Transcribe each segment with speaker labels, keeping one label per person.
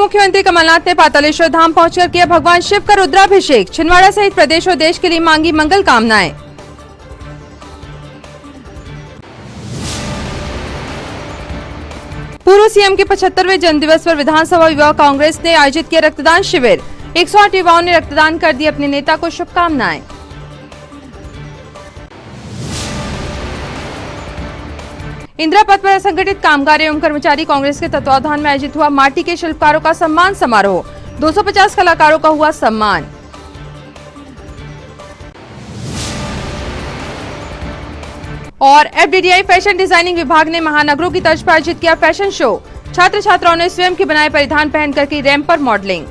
Speaker 1: मुख्यमंत्री कमलनाथ ने पातालेश्वर धाम पहुंचकर किया भगवान शिव का रुद्राभिषेक। छिंदवाड़ा सहित प्रदेश और देश के लिए मांगी मंगल कामनाएं। पूर्व सीएम के 75वें जन्मदिवस पर विधानसभा युवा कांग्रेस ने आयोजित किया रक्तदान शिविर। 108 युवाओं ने रक्तदान कर दी अपने नेता को शुभकामनाएं। इंदिरा पथ पर असंगठित कामगार एवं कर्मचारी कांग्रेस के तत्वावधान में आयोजित हुआ माटी के शिल्पकारों का सम्मान समारोह। 250 कलाकारों का हुआ सम्मान। और एफडीडीआई फैशन डिजाइनिंग विभाग ने महानगरों की तर्ज पर आयोजित किया फैशन शो। छात्र छात्राओं ने स्वयं के बनाए परिधान पहनकर की रैंप पर मॉडलिंग।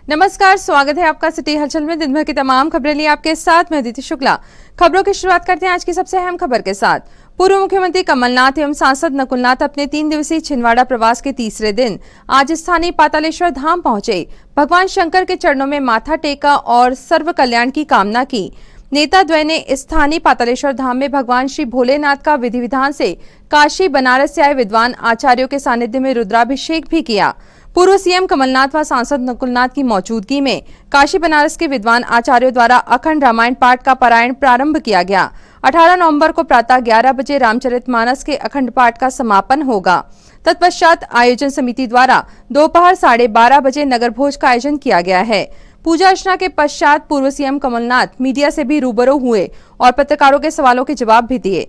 Speaker 1: नमस्कार, स्वागत है आपका सिटी हलचल में। दिन भर की तमाम खबरें लिए आपके साथ मैं अदिति शुक्ला। खबरों की शुरुआत करते हैं आज की सबसे अहम खबर के साथ। पूर्व मुख्यमंत्री कमलनाथ एवं सांसद नकुलनाथ अपने 3 दिवसीय छिंदवाड़ा प्रवास के तीसरे दिन आज स्थानीय पातालेश्वर धाम पहुंचे। भगवान शंकर के चरणों में माथा टेका और सर्व कल्याण की कामना की। नेता द्वय ने स्थानीय पातालेश्वर धाम में भगवान श्री भोलेनाथ का विधि विधान से काशी बनारस से आए विद्वान आचार्यों के सानिध्य में रुद्राभिषेक भी किया। पूर्व सीएम कमलनाथ व सांसद नकुलनाथ की मौजूदगी में काशी बनारस के विद्वान आचार्यों द्वारा अखंड रामायण पाठ का पारायण प्रारंभ किया गया। 18 नवंबर को प्रातः 11 बजे रामचरितमानस के अखंड पाठ का समापन होगा। तत्पश्चात आयोजन समिति द्वारा दोपहर 12:30 बजे नगर भोज का आयोजन किया गया है। पूजा अर्चना के पश्चात पूर्व सीएम कमलनाथ मीडिया से भी रूबरू हुए और पत्रकारों के सवालों के जवाब भी दिए।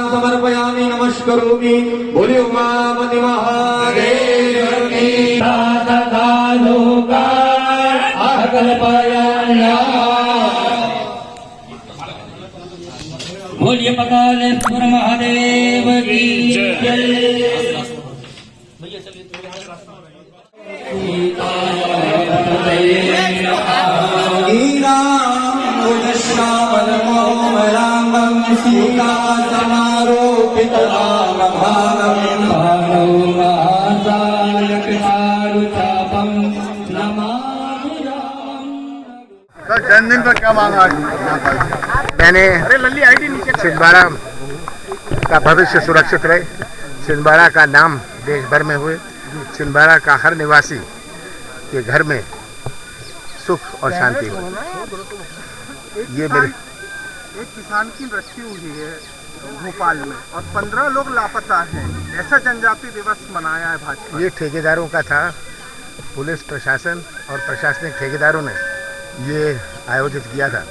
Speaker 2: समर्पयामि नमस्करोमि बोले उमापति महादेव की
Speaker 3: बोलिए पकालेश्वर महादेव की जय।
Speaker 4: जन्मदिन पर क्या मांगा आज?
Speaker 5: मैंने छिंदवाड़ा का भविष्य सुरक्षित रहे, छिंदवाड़ा का नाम देश भर में हुए, छिंदवाड़ा का हर निवासी के घर में सुख और शांति हो। ये मेरे
Speaker 4: एक किसान की मृत्यु हुई है भोपाल में और 15 लोग लापता हैं। ऐसा जनजातीय दिवस मनाया है भाजपा।
Speaker 5: ये ठेकेदारों का था। पुलिस प्रशासन और प्रशासनिक ठेकेदारों ने ये आयोजित किया था।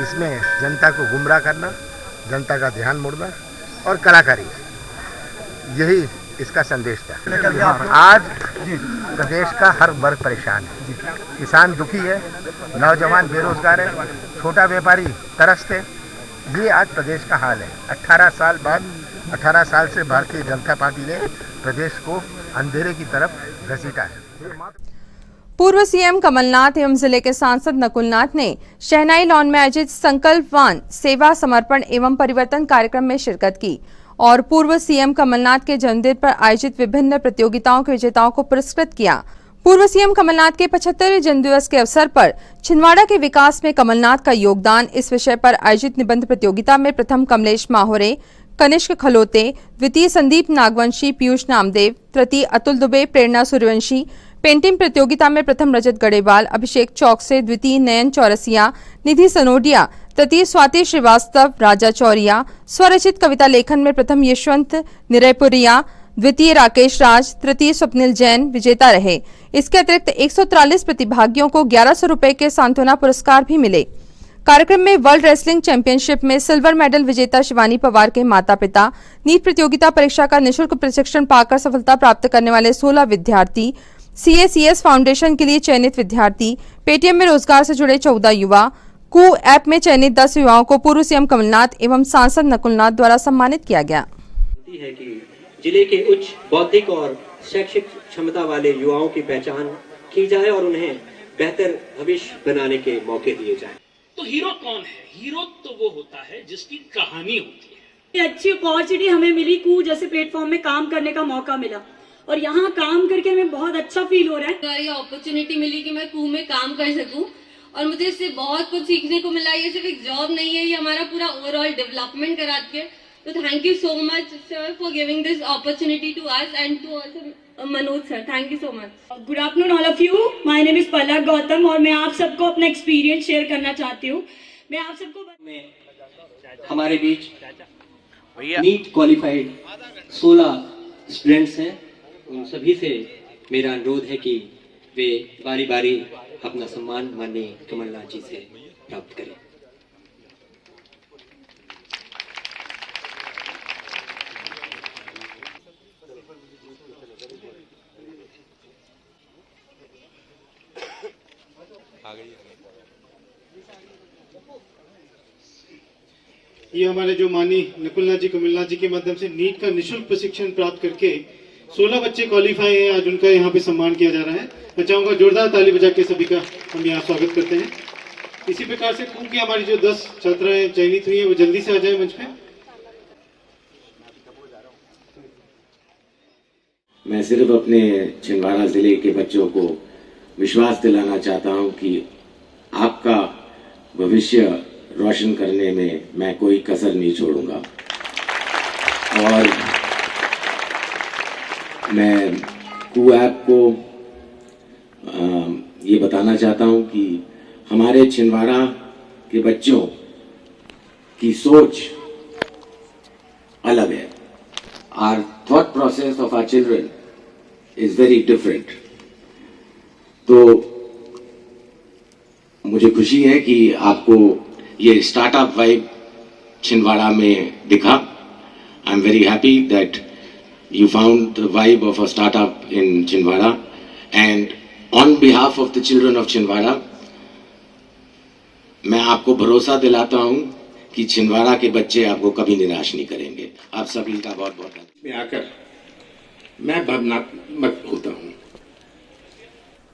Speaker 5: इसमें जनता को गुमराह करना, जनता का ध्यान मोड़ना और कलाकारी, यही इसका संदेश था। आज प्रदेश का हर वर्ग परेशान है। किसान दुखी है, नौजवान बेरोजगार है, छोटा व्यापारी तरसते। ये आज प्रदेश का हाल है। 18 साल बाद 18 साल से भारतीय जनता पार्टी ने प्रदेश को अंधेरे की तरफ घसीटा है।
Speaker 1: पूर्व सीएम कमलनाथ एवं जिले के सांसद नकुलनाथ ने शहनाई लॉन में आयोजित संकल्पवान सेवा समर्पण एवं परिवर्तन कार्यक्रम में शिरकत की और पूर्व सीएम कमलनाथ के जन्मदिन पर आयोजित विभिन्न प्रतियोगिताओं के विजेताओं को पुरस्कृत किया। पूर्व सीएम कमलनाथ के 75वें जन्मदिवस के अवसर पर छिंदवाड़ा के विकास में कमलनाथ का योगदान इस विषय पर आयोजित निबंध प्रतियोगिता में प्रथम कमलेश माहोरे, कनिष्क खलोते, द्वितीय संदीप नागवंशी, पीयूष नामदेव, तृतीय अतुल दुबे, प्रेरणा सूर्यवंशी। पेंटिंग प्रतियोगिता में प्रथम रजत गढ़ेवाल, अभिषेक चौकसे, द्वितीय नयन चौरसिया, निधि सनोडिया, तृतीय स्वाति श्रीवास्तव, राजा चौरिया। स्वरचित कविता लेखन में प्रथम यशवंत निरयपुरिया, द्वितीय राकेश राज, तृतीय स्वप्निल जैन विजेता रहे। इसके अतिरिक्त 143 प्रतिभागियों को 1100 रुपए के सांत्वना पुरस्कार भी मिले। कार्यक्रम में वर्ल्ड रेसलिंग चैंपियनशिप में सिल्वर मेडल विजेता शिवानी पवार के माता पिता, नीट प्रतियोगिता परीक्षा का निःशुल्क प्रशिक्षण पाकर सफलता प्राप्त करने वाले 16 विद्यार्थी, CACS फाउंडेशन के लिए चयनित विद्यार्थी, पेटीएम में रोजगार से जुड़े 14 युवा, कू ऐप में चयनित 10 युवाओं को पूर्व सीएम कमलनाथ एवं सांसद नकुलनाथ द्वारा सम्मानित किया गया।
Speaker 6: है कि जिले के उच्च बौद्धिक और शैक्षिक क्षमता वाले युवाओं की पहचान की जाए और उन्हें बेहतर भविष्य बनाने के मौके दिए जाएं।
Speaker 7: तो हीरो कौन है? हीरो तो वो होता है जिसकी कहानी होती है।
Speaker 8: अच्छी अपॉर्चुनिटी हमें मिली, कू जैसे प्लेटफॉर्म में काम करने का मौका मिला और यहाँ काम करके हमें बहुत अच्छा फील हो रहा है।
Speaker 9: ये अपॉर्चुनिटी मिली कि मैं कू में काम कर सकूं और मुझे इससे बहुत कुछ सीखने को मिला। ये सिर्फ एक जॉब नहीं है, ये हमारा पूरा ओवरऑल डेवलपमेंट कराती है। तो thank you so much sir for giving this opportunity to us and to also Manoj sir, thank you so much.
Speaker 8: Good afternoon all of you, my name is Palak Gautam और मैं आप सबको अपना एक्सपीरियंस शेयर करना चाहती हूँ। मैं आप सबको
Speaker 6: हमारे बीच नीट क्वालिफाइड 16 स्टूडेंट्स हैं। उन सभी से मेरा अनुरोध है कि वे बारी बारी अपना सम्मान माननीय कमलनाथ जी से प्राप्त करें।
Speaker 10: ये हमारे जो माननीय नकुलनाथ जी कमलनाथ जी के माध्यम से नीट का निःशुल्क प्रशिक्षण प्राप्त करके 16 बच्चे क्वालिफाई हैं। आज उनका यहाँ पे सम्मान किया जा रहा है। मैं चाहूँगा जोरदार ताली बजा के सभी का हम यहाँ स्वागत करते हैं। इसी प्रकार से कू की हमारी जो 10 छात्राएं चयनित हुई हैं वो जल्दी से आ जाए मंच पे।
Speaker 11: मैं सिर्फ अपने छिंदवाड़ा जिले के बच्चों को विश्वास दिलाना चाहता हूं कि आपका भविष्य रोशन करने में मैं कोई कसर नहीं छोड़ूंगा। और मैं कू ऐप को ये बताना चाहता हूं कि हमारे छिंदवाड़ा के बच्चों की सोच अलग है। Our thought process of our children is very different. तो मुझे खुशी है कि आपको ये स्टार्टअप वाइब छिंदवाड़ा में दिखा। I am very happy that you found the vibe of a startup in Chhindwara, and on behalf of the children of Chhindwara, मैं आपको भरोसा दिलाता हूं कि छिंदवाड़ा के बच्चे आपको कभी निराश नहीं करेंगे। आप सभी का बहुत बहुत धन्यवाद।
Speaker 5: में आकर मैं भावनात्मक होता हूं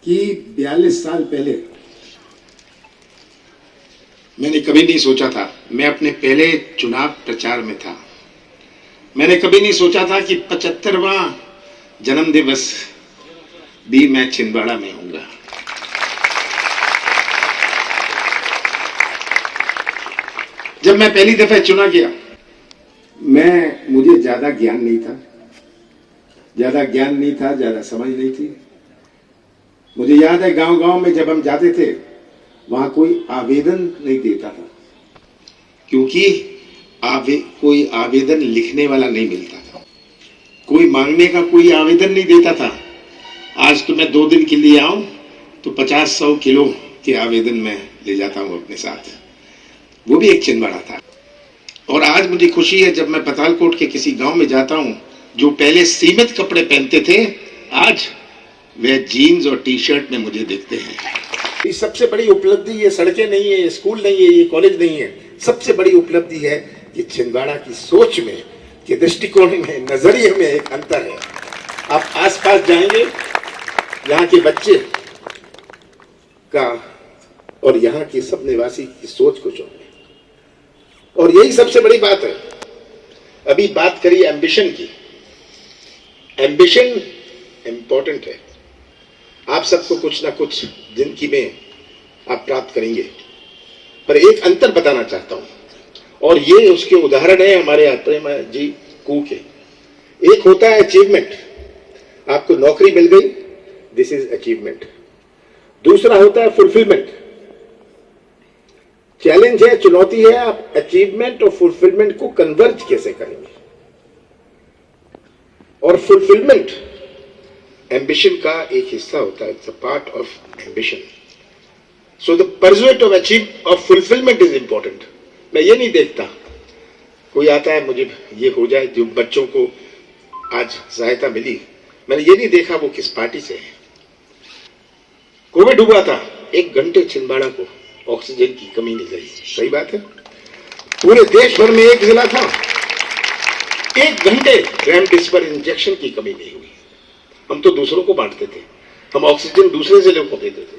Speaker 5: कि 42 साल पहले मैंने कभी नहीं सोचा था, मैं अपने पहले चुनाव प्रचार में था, मैंने कभी नहीं सोचा था कि 75वां जन्म दिवस भी मैं छिंदवाड़ा में होऊंगा। जब मैं पहली दफा चुना गया, मुझे ज्यादा ज्ञान नहीं था, ज्यादा समझ नहीं थी। मुझे याद है गांव-गांव में जब हम जाते थे, वहां कोई आवेदन नहीं देता था, क्योंकि कोई आवेदन लिखने वाला नहीं मिलता था, कोई मांगने का कोई आवेदन नहीं देता था। आज तो मैं 2 दिन के लिए आऊं तो 50-100 किलो के आवेदन मैं ले जाता हूं अपने साथ। वो भी एक छिंदवाड़ा था। और आज मुझे खुशी है जब मैं पतालकोट के किसी गांव में जाता हूं, जो पहले सीमित कपड़े पहनते थे, आज वे जीन्स और टी शर्ट में मुझे देखते हैं। ये सबसे बड़ी उपलब्धि, ये सड़कें नहीं है, ये स्कूल नहीं है, ये कॉलेज नहीं है, सबसे बड़ी उपलब्धि है कि छिंदवाड़ा की सोच में, कि दृष्टिकोण में, नजरिए में एक अंतर है। आप आसपास जाएंगे, यहाँ के बच्चे का और यहाँ के सब निवासी की सोच कुछ होंगे, और यही सबसे बड़ी बात है। अभी बात करी एम्बिशन की। एम्बिशन इंपॉर्टेंट है। आप सबको कुछ ना कुछ जिंदगी में आप प्राप्त करेंगे, पर एक अंतर बताना चाहता हूं, और ये उसके उदाहरण है हमारे प्रेम जी कू के। एक होता है अचीवमेंट, आपको नौकरी मिल गई, दिस इज अचीवमेंट। दूसरा होता है फुलफिलमेंट। चैलेंज है, चुनौती है, आप अचीवमेंट और फुलफिलमेंट को कन्वर्ज कैसे करेंगे। और फुलफिलमेंट एम्बिशन का एक हिस्सा होता है, it's a part of ambition. So the pursuit of fulfilment is important. मैं ये नहीं देखता कोई आता है मुझे ये हो जाए, जो बच्चों को आज सहायता मिली, मैंने ये नहीं देखा वो किस पार्टी से है। कोविड हुआ था, 1 घंटे छिंदवाड़ा को ऑक्सीजन की कमी नहीं रही। सही बात है। पूरे देश भर में एक जिला था, 1 घंटे रेमडेसिविर इंजेक्शन की कमी नहीं हुई। हम तो दूसरों को बांटते थे, हम ऑक्सीजन दूसरे जिलों को देते थे।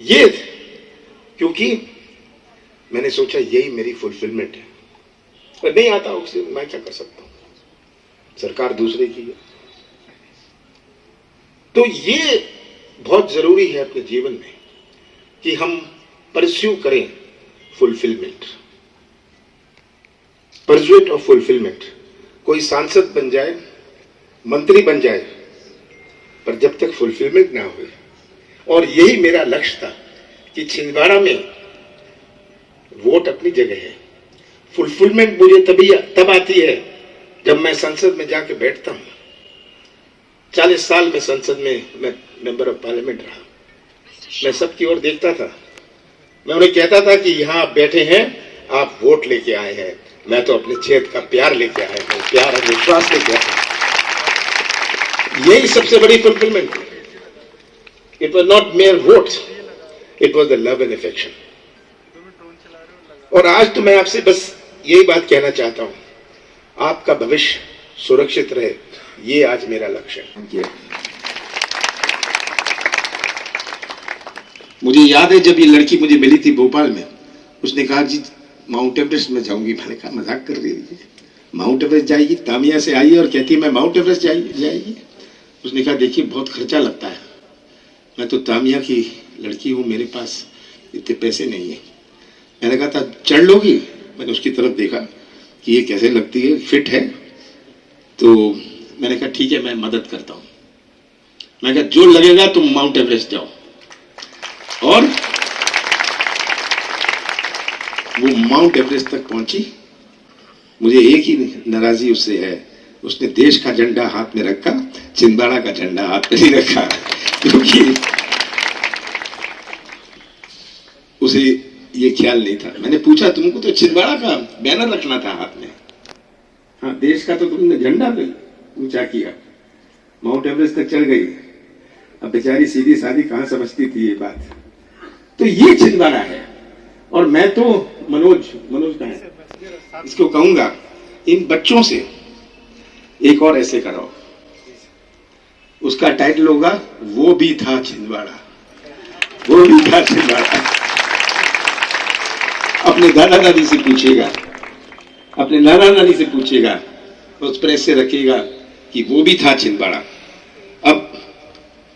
Speaker 5: ये क्योंकि मैंने सोचा यही मेरी फुलफिलमेंट है। और नहीं आता ऑक्सीजन, मैं क्या कर सकता हूं, सरकार दूसरे की है। तो ये बहुत जरूरी है अपने जीवन में कि हम परस्यू करें फुलफिलमेंट, परस्यूट ऑफ फुलफिलमेंट। कोई सांसद बन जाए, मंत्री बन जाए, पर जब तक फुलफिलमेंट ना हो, और यही मेरा लक्ष्य था कि छिंदवाड़ा में वोट अपनी जगह है, फुलफिलमेंट मुझे तब आती है जब मैं संसद में जाके बैठता हूं। 40 साल में संसद में मैं मेंबर ऑफ पार्लियामेंट रहा। मैं सबकी ओर देखता था, मैं उन्हें कहता था कि यहां आप बैठे हैं, आप वोट लेके आए हैं, मैं तो अपने क्षेत्र का प्यार लेके आया हूं, प्यार और विश्वास लेके आया हूं। यही सबसे बड़ी fulfilment. It was not mayor votes, it was the love and affection. और आज तो मैं आपसे बस यही बात कहना चाहता हूं, आपका भविष्य सुरक्षित रहे, ये आज मेरा लक्ष्य है। मुझे याद है जब ये लड़की मुझे मिली थी भोपाल में, उसने कहा जी माउंट एवरेस्ट में जाऊंगी। मैंने कहा मजाक कर रही है, माउंट एवरेस्ट जाएगी? तामिया से आई और कहती है मैं माउंट एवरेस्ट जाएगी। उसने कहा देखिए बहुत खर्चा लगता है, मैं तो तामिया की लड़की हूं, मेरे पास इतने पैसे नहीं है। मैंने कहा था चढ़ लोगी? मैंने उसकी तरफ देखा कि ये कैसे लगती है, फिट है? तो मैंने कहा ठीक है मैं मदद करता हूं। मैंने कहा जो लगेगा तुम माउंट एवरेस्ट जाओ। और वो माउंट एवरेस्ट तक पहुंची। मुझे एक ही नाराजगी उससे है, उसने देश का झंडा हाथ में रखा, छिंदवाड़ा का झंडा हाथ में नहीं रखा, क्योंकि उसे ये ख्याल नहीं था। मैंने पूछा तुमको तो छिंदवाड़ा का बैनर रखना था हाथ में, हाँ देश का तो तुमने झंडा ऊंचा किया, माउंट एवरेस्ट तक चढ़ गई। अब बेचारी सीधी सादी कहां समझती थी ये बात। तो ये छिंदवाड़ा है। और मैं तो मनोज का है, इसको कहूंगा इन बच्चों से एक और ऐसे कराओ, उसका टाइटल होगा वो भी था छिंदवाड़ा, वो भी था छिंदवाड़ा। अपने दादा दादी से पूछेगा, अपने नाना नानी से पूछेगा, उस पर ऐसे रखेगा कि वो भी था छिंदवाड़ा। अब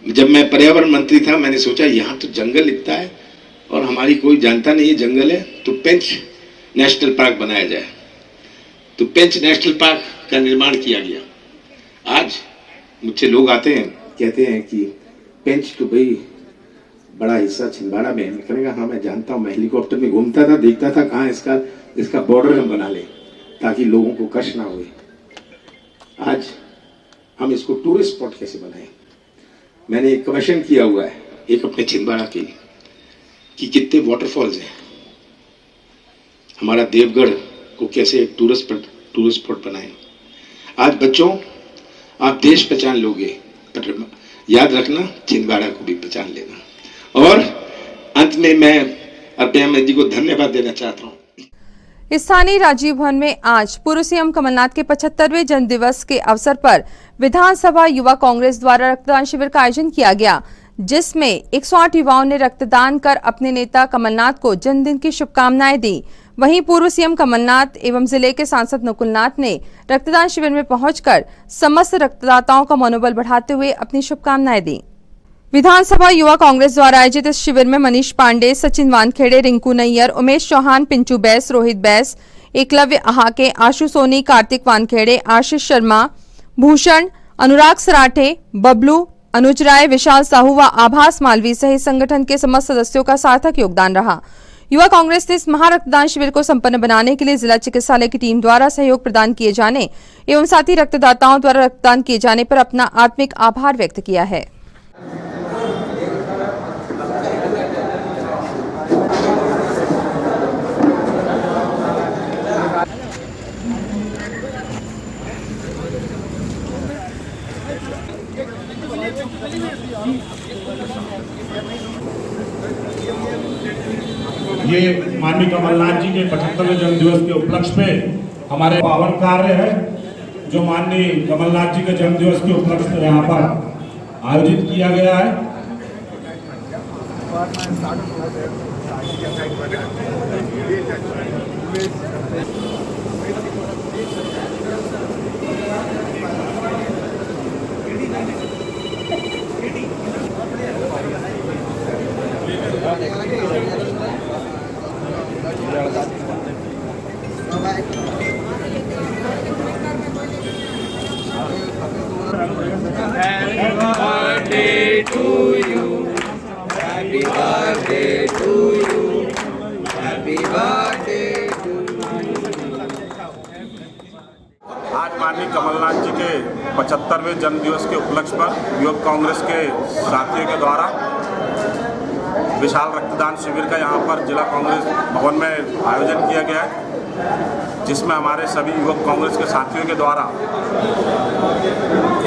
Speaker 5: जब मैं पर्यावरण मंत्री था, मैंने सोचा यहां तो जंगल इतना है और हमारी कोई जानता नहीं है जंगल है, तो पेंच नेशनल पार्क बनाया जाए। तो पेंच नेशनल पार्क का निर्माण किया गया। आज मुझसे लोग आते हैं, कहते हैं कि पेंच तो भाई बड़ा हिस्सा छिंदवाड़ा में है। मैं कहेगा हाँ मैं जानता हूँ, मैं हेलीकॉप्टर में घूमता था, देखता था कहाँ इसका बॉर्डर हम बना ले ताकि लोगों को कष्ट ना हुए। आज हम इसको टूरिस्ट स्पॉट कैसे बनाएं। मैंने एक कमीशन किया हुआ है एक अपने छिंदवाड़ा की, कि कितने वाटरफॉल्स हैं, हमारा देवगढ़ को कैसे एक टूरिस्ट स्पॉट बनाएं। आज बच्चों आप देश पहचान लोगे, पर याद रखना छिंदवाड़ा को भी पहचान लेना। और अंत में मैं अभय अहमद जी को धन्यवाद देना चाहता हूँ।
Speaker 1: स्थानीय राजीव भवन में आज पूर्व सीएम कमलनाथ के 75वें जन्म दिवस के अवसर पर विधानसभा युवा कांग्रेस द्वारा रक्तदान शिविर का आयोजन किया गया, जिसमें 108 युवाओं ने रक्तदान कर अपने नेता कमलनाथ को जन्मदिन की शुभकामनाएं दी। वहीं पूर्व सीएम कमलनाथ एवं जिले के सांसद नकुलनाथ ने रक्तदान शिविर में पहुंचकर समस्त रक्तदाताओं का मनोबल बढ़ाते हुए अपनी शुभकामनाएं दी। विधानसभा युवा कांग्रेस द्वारा आयोजित इस शिविर में मनीष पांडे, सचिन वानखेड़े, रिंकू नैयर, उमेश चौहान, पिंचू बैस, रोहित बैस, एकलव्य आहाके, आशु सोनी, कार्तिक वानखेड़े, आशीष शर्मा, भूषण, अनुराग सराठे, बबलू, अनुज राय, विशाल साहू व आभास मालवी सहित संगठन के समस्त सदस्यों का सार्थक योगदान रहा। युवा कांग्रेस ने इस महारक्तदान शिविर को संपन्न बनाने के लिए जिला चिकित्सालय की टीम द्वारा सहयोग प्रदान किए जाने एवं साथ ही रक्तदाताओं द्वारा रक्तदान किए जाने पर अपना आत्मिक आभार व्यक्त किया है।
Speaker 10: माननीय कमलनाथ जी के 75वें जन्म दिवस के उपलक्ष्य पे हमारे पावन कार्य है जो माननीय कमलनाथ जी के जन्म दिवस के उपलक्ष्य में यहाँ पर आयोजित किया गया है।
Speaker 12: आज माननीय कमलनाथ जी के 75वें जन्म दिवस के उपलक्ष्य पर युवक कांग्रेस के साथियों के द्वारा विशाल रक्तदान शिविर का यहाँ पर जिला कांग्रेस भवन में आयोजन किया गया है, जिसमें हमारे सभी युवक कांग्रेस के साथियों के द्वारा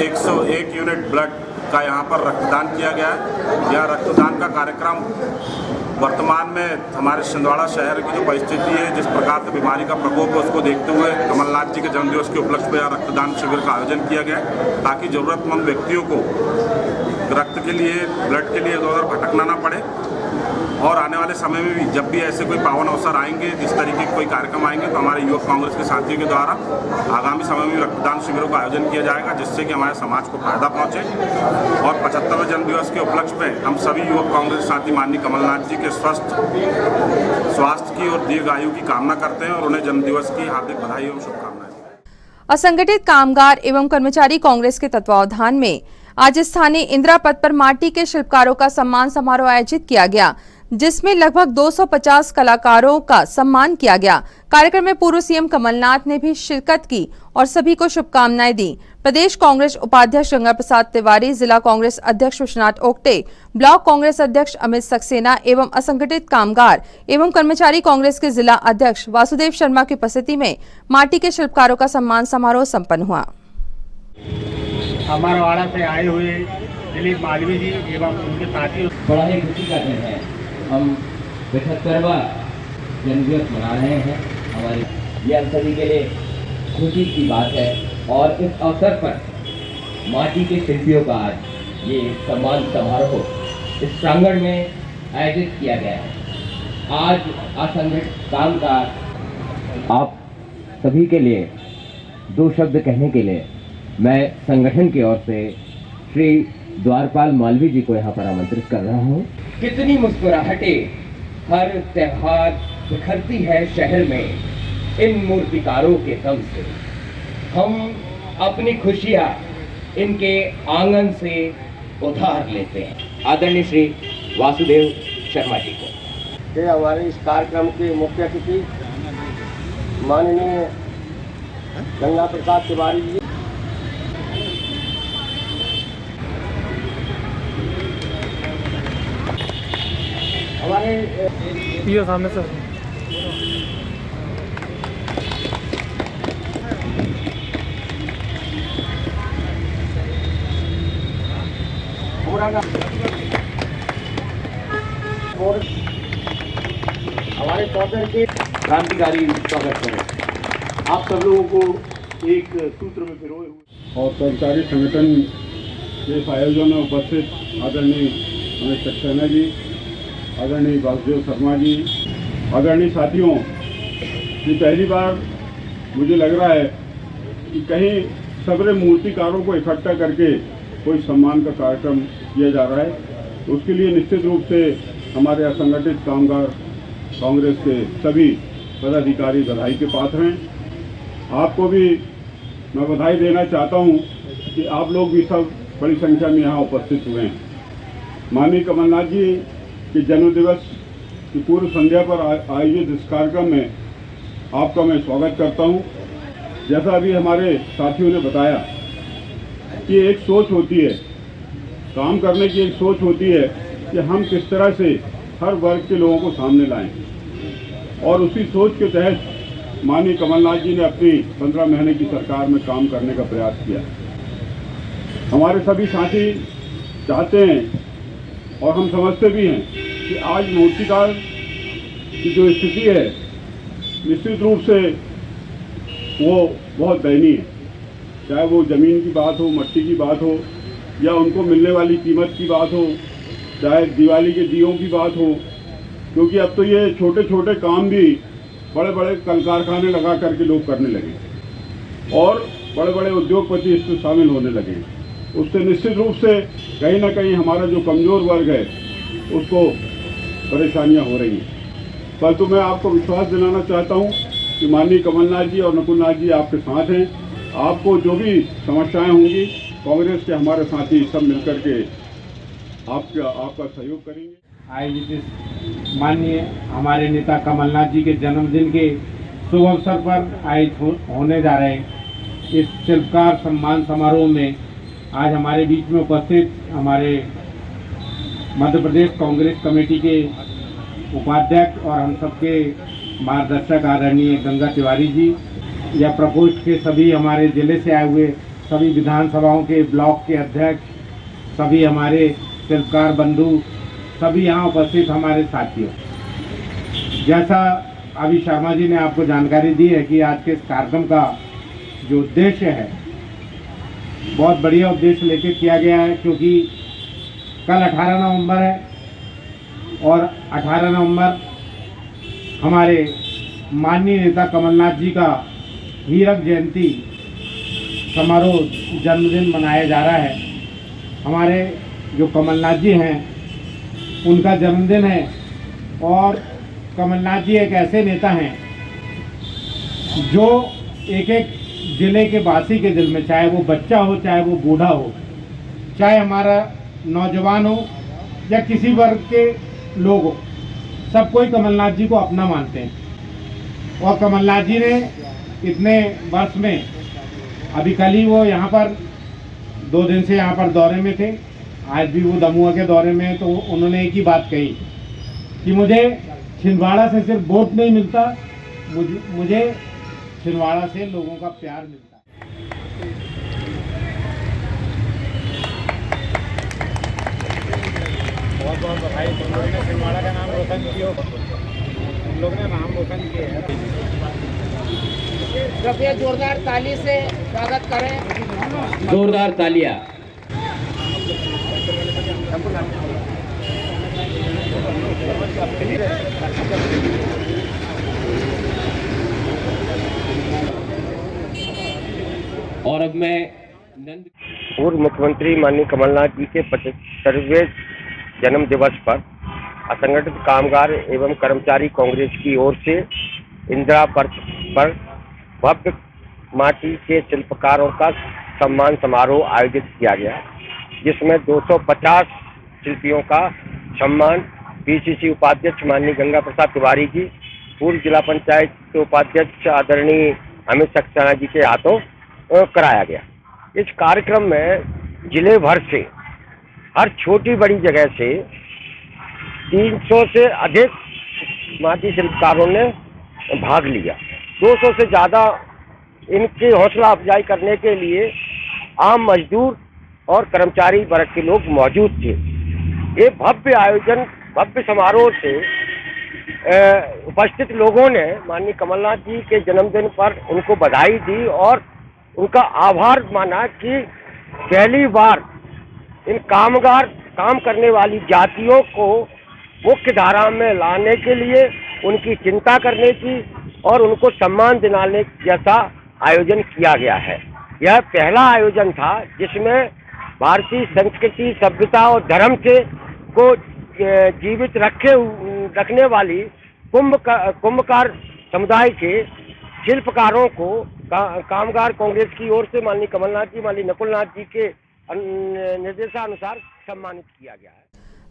Speaker 12: 101 यूनिट ब्लड का यहाँ पर रक्तदान किया गया है। यह रक्तदान का कार्यक्रम वर्तमान में हमारे छिंदवाड़ा शहर की जो परिस्थिति है, जिस प्रकार से बीमारी का प्रकोप है, उसको देखते हुए कमलनाथ जी के जन्मदिवस के उपलक्ष्य में यहाँ रक्तदान शिविर का आयोजन किया गया है, ताकि ज़रूरतमंद व्यक्तियों को रक्त के लिए, ब्लड के लिए इधर भटकना ना पड़े और आने वाले समय में भी जब भी ऐसे कोई पावन अवसर आएंगे, जिस तरीके के कोई कार्यक्रम आएंगे, तो हमारे युवक कांग्रेस के साथियों के द्वारा आगामी समय में रक्तदान शिविरों का आयोजन किया जाएगा, जिससे कि हमारे समाज को फायदा पहुंचे। और 75वें जन्म दिवस के उपलक्ष्य में हम सभी युवक कांग्रेस साथी माननीय कमलनाथ जी के स्वस्थ स्वास्थ्य की और दीर्घ आयु की कामना करते हैं और उन्हें जन्मदिवस की हार्दिक बधाई एवं शुभकामनाएं।
Speaker 1: असंगठित कामगार एवं कर्मचारी कांग्रेस के तत्वावधान में आज स्थानीय इंदिरा पथ पर माटी के शिल्पकारों का सम्मान समारोह आयोजित किया गया, जिसमें लगभग 250 कलाकारों का सम्मान किया गया। कार्यक्रम में पूर्व सीएम कमलनाथ ने भी शिरकत की और सभी को शुभकामनाएं दी। प्रदेश कांग्रेस उपाध्यक्ष गंगा प्रसाद तिवारी, जिला कांग्रेस अध्यक्ष विश्वनाथ ओक्टे, ब्लॉक कांग्रेस अध्यक्ष अमित सक्सेना एवं असंगठित कामगार एवं कर्मचारी कांग्रेस के जिला अध्यक्ष वासुदेव शर्मा की उपस्थिति में माटी के शिल्पकारों का सम्मान समारोह संपन्न हुआ।
Speaker 10: अमरवाड़ा से आए हुए दिलीप मालवी जी एवं उनके साथी
Speaker 3: बड़ा ही खुशी का दिन है। हम 75वां जन्मदिवस मना रहे हैं। हमारे ये हम सभी के लिए खुशी की बात है और इस अवसर पर माटी के शिल्पियों का आज ये सम्मान समारोह इस प्रांगण में आयोजित किया गया है। आज असंगठित कामगार आप सभी के लिए दो शब्द कहने के लिए मैं संगठन की ओर से श्री द्वारपाल मालवी जी को यहाँ पर आमंत्रित कर रहा हूँ। कितनी मुस्कुराहटें हर त्योहार बिखरती है शहर में इन मूर्तिकारों के दम से। हम अपनी खुशियाँ इनके आंगन से उधार लेते हैं। आदरणीय श्री वासुदेव शर्मा जी को।
Speaker 5: ये हमारे इस कार्यक्रम के मुख्य अतिथि माननीय गंगा प्रसाद तिवारी जी, हमारे ये सामने सर हमारे सौदर के क्रांतिकारी स्वागत करें। आप सब लोगों को एक सूत्र में पिरोए हुए
Speaker 10: और कर्मचारी संगठन के इस आयोजन में उपस्थित आदरणीय अमित सक्सेना जी, आदरणीय वासुदेव शर्मा जी, आदरणीय साथियों, ये पहली बार मुझे लग रहा है कि कहीं सबरे मूर्तिकारों को इकट्ठा करके कोई सम्मान का कार्यक्रम किया जा रहा है। तो उसके लिए निश्चित रूप से हमारे असंगठित कामगार कांग्रेस के सभी पदाधिकारी बधाई के पात्र हैं। आपको भी मैं बधाई देना चाहता हूं कि आप लोग भी सब बड़ी संख्या में यहाँ उपस्थित हुए हैं। माननीय कमलनाथ जी के जन्मदिवस की पूर्व संध्या पर आयोजित इस कार्यक्रम में आपका मैं स्वागत करता हूं। जैसा अभी हमारे साथियों ने बताया कि एक सोच होती है, काम करने की एक सोच होती है कि हम किस तरह से हर वर्ग के लोगों को सामने लाएं, और उसी सोच के तहत माननीय कमलनाथ जी ने अपनी 15 महीने की सरकार में काम करने का प्रयास किया। हमारे सभी साथी चाहते हैं और हम समझते भी हैं कि आज मूर्तिकार की जो स्थिति है निश्चित रूप से वो बहुत दयनीय है। चाहे वो ज़मीन की बात हो, मट्टी की बात हो, या उनको मिलने वाली कीमत की बात हो, चाहे दिवाली के दियों की बात हो, क्योंकि अब तो ये छोटे छोटे काम भी बड़े बड़े कल कारखाने लगा करके लोग करने लगे और बड़े बड़े उद्योगपति इसमें शामिल होने लगे। उससे निश्चित रूप से कहीं ना कहीं हमारा जो कमज़ोर वर्ग है उसको परेशानियां हो रही हैं। परंतु मैं आपको विश्वास दिलाना चाहता हूं कि माननीय कमलनाथ जी और नकुलनाथ जी आपके साथ हैं। आपको जो भी समस्याएं होंगी कांग्रेस के हमारे साथी सब मिलकर के आपका सहयोग करेंगे।
Speaker 13: आयोजित इस माननीय हमारे नेता कमलनाथ जी के जन्मदिन के शुभ अवसर पर आयोजित होने जा रहे इस शिल्पकार सम्मान समारोह में आज हमारे बीच में उपस्थित हमारे मध्य प्रदेश कांग्रेस कमेटी के उपाध्यक्ष और हम सबके मार्गदर्शक आदरणीय गंगा तिवारी जी, या प्रकोष्ठ के सभी हमारे जिले से आए हुए सभी विधानसभाओं के ब्लॉक के अध्यक्ष, सभी हमारे शिल्पकार बंधु, सभी यहाँ उपस्थित हमारे साथियों, जैसा अभी शर्मा जी ने आपको जानकारी दी है कि आज के इस कार्यक्रम का जो उद्देश्य है बहुत बढ़िया उद्देश्य लेके किया गया है, क्योंकि कल 18 नवंबर है और 18 नवंबर हमारे माननीय नेता कमलनाथ जी का हीरक जयंती समारोह जन्मदिन मनाया जा रहा है। हमारे जो कमलनाथ जी हैं उनका जन्मदिन है और कमलनाथ जी एक ऐसे नेता हैं जो एक एक जिले के वासी के दिल में, चाहे वो बच्चा हो, चाहे वो बूढ़ा हो, चाहे हमारा नौजवान हो या किसी वर्ग के लोग हो, सब कोई कमलनाथ जी को अपना मानते हैं। और कमलनाथ जी ने इतने वर्ष में, अभी कल ही वो यहाँ पर 2 दिन से यहाँ पर दौरे में थे, आज भी वो दमुआ के दौरे में है, तो उन्होंने एक ही बात कही कि मुझे छिंदवाड़ा से सिर्फ वोट नहीं मिलता, मुझे छिंदवाड़ा से लोगों का प्यार मिलता है। बहुत बहुत बधाई, तुम लोगों ने छिंदवाड़ा का नाम रोशन किया, तुम लोगों ने नाम रोशन किया है। कृपया जोरदार ताली से स्वागत करें।
Speaker 3: जोरदार तालियां। और अब मैं
Speaker 5: पूर्व मुख्यमंत्री माननीय कमलनाथ जी के 75वें जन्म दिवस पर असंगठित कामगार एवं कर्मचारी कांग्रेस की ओर से इंदिरा पर्व पर भव्य माटी के शिल्पकारों का सम्मान समारोह आयोजित किया गया, जिसमें 250 शिल्पियों का सम्मान पीसीसी उपाध्यक्ष माननीय गंगा प्रसाद तिवारी जी, पूर्व जिला पंचायत के उपाध्यक्ष आदरणीय अमित सक्सेना जी के हाथों कराया गया। इस कार्यक्रम में जिले भर से, हर छोटी बड़ी जगह से 300 से अधिक माटी शिल्पकारों ने भाग लिया। 200 से ज़्यादा इनकी हौसला अफजाई करने के लिए आम मजदूर और कर्मचारी वर्ग के लोग मौजूद थे। ये भव्य आयोजन, भव्य समारोह से उपस्थित लोगों ने माननीय कमलनाथ जी के जन्मदिन पर उनको बधाई दी और उनका आभार माना कि पहली बार इन कामगार, काम करने वाली जातियों को मुख्य धारा में लाने के लिए उनकी चिंता करने की और उनको सम्मान दिलाने जैसा आयोजन किया गया है। यह पहला आयोजन था जिसमें भारतीय संस्कृति, सभ्यता और धर्म से को जीवित रखने वाली कुंभकार समुदाय के शिल्पकारों को कामगार कांग्रेस की ओर से माननीय कमलनाथ जी, माननीय नकुलनाथ जी के निर्देशानुसार सम्मानित किया गया है।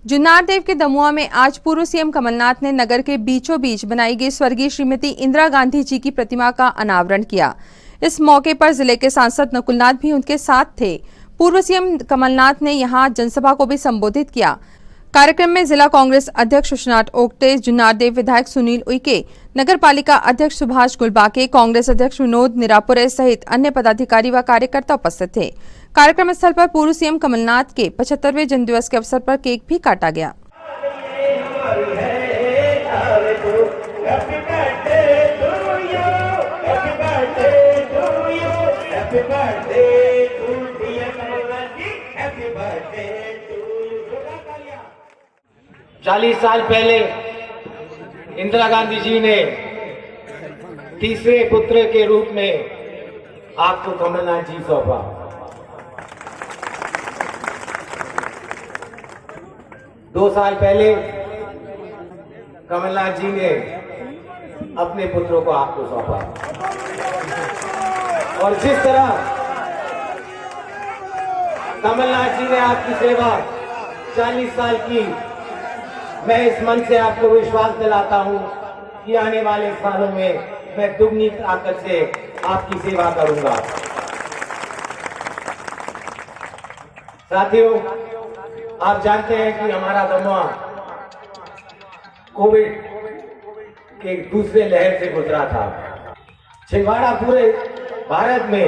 Speaker 1: जुन्नार देव के दमुआ में आज पूर्व सीएम कमलनाथ ने नगर के बीचों बीच बनाई गई स्वर्गीय श्रीमती इंदिरा गांधी जी की प्रतिमा का अनावरण किया। इस मौके पर जिले के सांसद नकुलनाथ भी उनके साथ थे। पूर्व सीएम कमलनाथ ने यहां जनसभा को भी संबोधित किया। कार्यक्रम में जिला कांग्रेस अध्यक्ष सुषनाथ ओक्टे, जुन्नार देव विधायक सुनील उइके, नगर पालिका अध्यक्ष सुभाष गुलबाके, कांग्रेस अध्यक्ष विनोद निरापुरे सहित अन्य पदाधिकारी व कार्यकर्ता उपस्थित थे। कार्यक्रम स्थल पर पूर्व सीएम कमलनाथ के 75वें जन्मदिवस के अवसर पर केक भी काटा गया।
Speaker 2: Happy birthday to dear Kamalnath ji, happy birthday to you.
Speaker 3: 40 साल पहले इंदिरा गांधी जी ने तीसरे पुत्र के रूप में आपको कमलनाथ जी सौंपा। 2 साल पहले कमलनाथ जी ने अपने पुत्रों को आपको सौंपा। और जिस तरह कमलनाथ जी ने आपकी सेवा 40 साल की, मैं इस मन से आपको विश्वास दिलाता हूं कि आने वाले सालों में मैं दुगनी ताकत से आपकी सेवा करूंगा। साथियों, आप जानते हैं कि हमारा दमोह कोविड के दूसरे लहर से गुजरा था। छिंदवाड़ा पूरे भारत में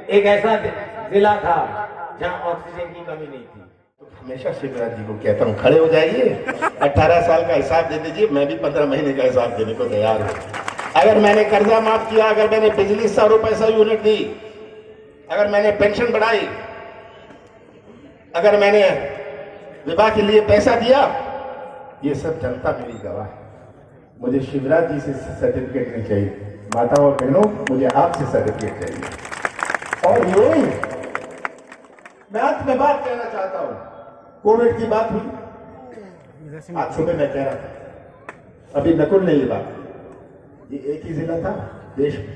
Speaker 3: एक ऐसा जिला था जहां ऑक्सीजन की कमी नहीं थी।
Speaker 5: हमेशा शिवराज जी को कहता हूँ, खड़े हो जाइए, 18 साल का हिसाब दे दीजिए, मैं भी 15 महीने का हिसाब देने को तैयार हूँ। अगर मैंने कर्जा माफ किया, अगर मैंने बिजली 100 रुपए यूनिट दी, अगर मैंने पेंशन बढ़ाई, अगर मैंने विवाह के लिए पैसा दिया, ये सब जनता मेरी गवाह है। मुझे शिवराज जी से सर्टिफिकेट नहीं चाहिए, माताओं और बहनों, मुझे आपसे सर्टिफिकेट चाहिए। और ये मैं अंत में बात कहना चाहता हूं, कोविड की बात हुई, आज सुबह मैं कह रहा था, अभी नकुल ने ये बात, ये एक ही जिला था देश में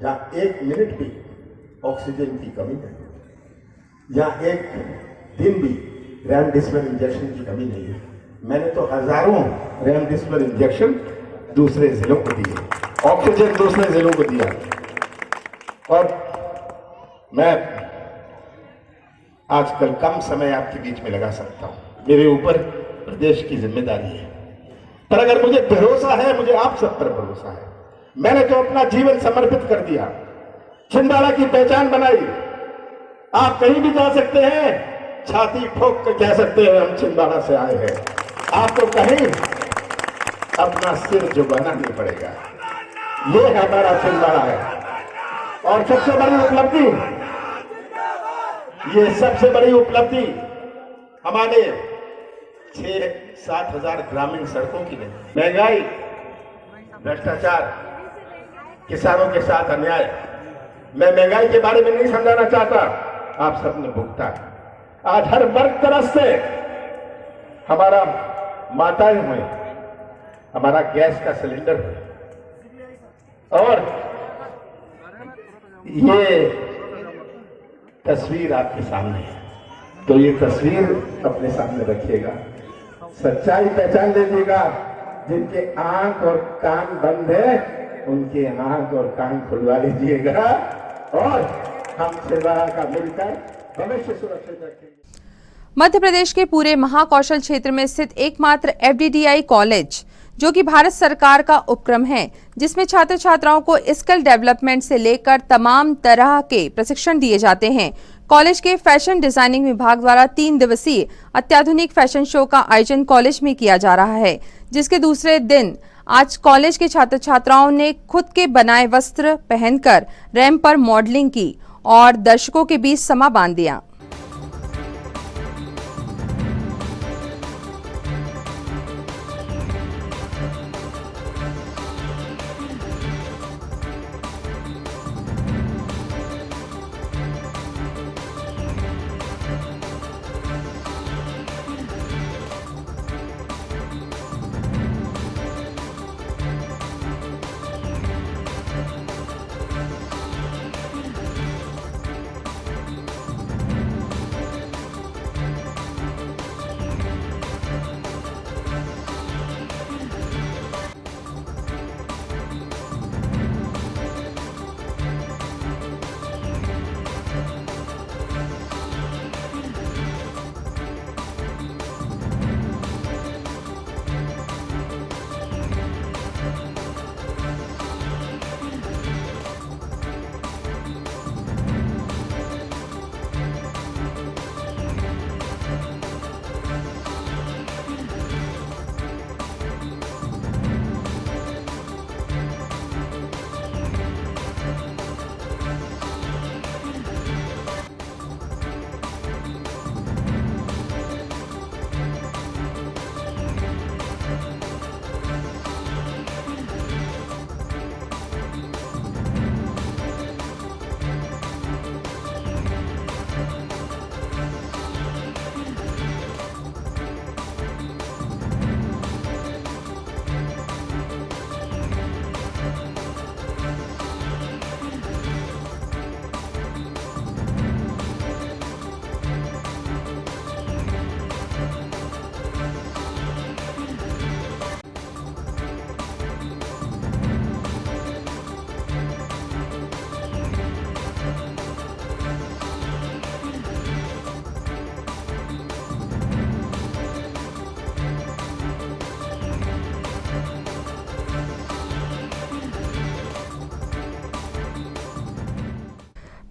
Speaker 5: जहां 1 मिनट भी ऑक्सीजन की कमी नहीं, जहां 1 दिन भी रेमडेसिविर इंजेक्शन की कमी नहीं है। मैंने तो हजारों रेमडेसिविर इंजेक्शन दूसरे जिलों को दिए, ऑक्सीजन दूसरे जिलों को दिया। और मैं आजकल कम समय आपके बीच में लगा सकता हूं, मेरे ऊपर प्रदेश की जिम्मेदारी है, पर अगर मुझे भरोसा है, मुझे आप सब पर भरोसा है, मैंने तो अपना जीवन समर्पित कर दिया, छिंदवाड़ा की पहचान बनाई। आप कहीं भी जा सकते हैं, छाती ठोक कर कह सकते हैं हम छिंदवाड़ा से आए हैं। आपको कहीं अपना सिर झुकाना नहीं पड़ेगा, ये हमारा छिंदवाड़ा है। और सबसे बड़ी उपलब्धि, ये सबसे बड़ी उपलब्धि हमारे 6-7 हजार ग्रामीण सड़कों की नहीं, महंगाई, भ्रष्टाचार, किसानों के साथ अन्याय, मैं महंगाई के बारे में नहीं समझाना चाहता, आप सबने भुगता है। आज हर वर्ग तरफ से हमारा माताएं हुए, हमारा गैस का सिलेंडर हुए, और ये तस्वीर आपके सामने है, तो ये तस्वीर अपने सामने रखिएगा, सच्चाई पहचान लीजिएगा। जिनके आंख और कान बंद है, उनके आंख और कान खुलवा लीजिएगा, और हम छिंदवाड़ा का मिलकर भविष्य सुरक्षित रखेंगे।
Speaker 1: मध्य प्रदेश के पूरे महाकौशल क्षेत्र में स्थित एकमात्र FDDI कॉलेज, जो कि भारत सरकार का उपक्रम है, जिसमें छात्र छात्राओं को स्किल डेवलपमेंट से लेकर तमाम तरह के प्रशिक्षण दिए जाते हैं। कॉलेज के फैशन डिजाइनिंग विभाग द्वारा 3 दिवसीय अत्याधुनिक फैशन शो का आयोजन कॉलेज में किया जा रहा है, जिसके दूसरे दिन आज कॉलेज के छात्र छात्राओं ने खुद के बनाए वस्त्र पहनकर रैंप पर मॉडलिंग की और दर्शकों के बीच समा बांध दिया।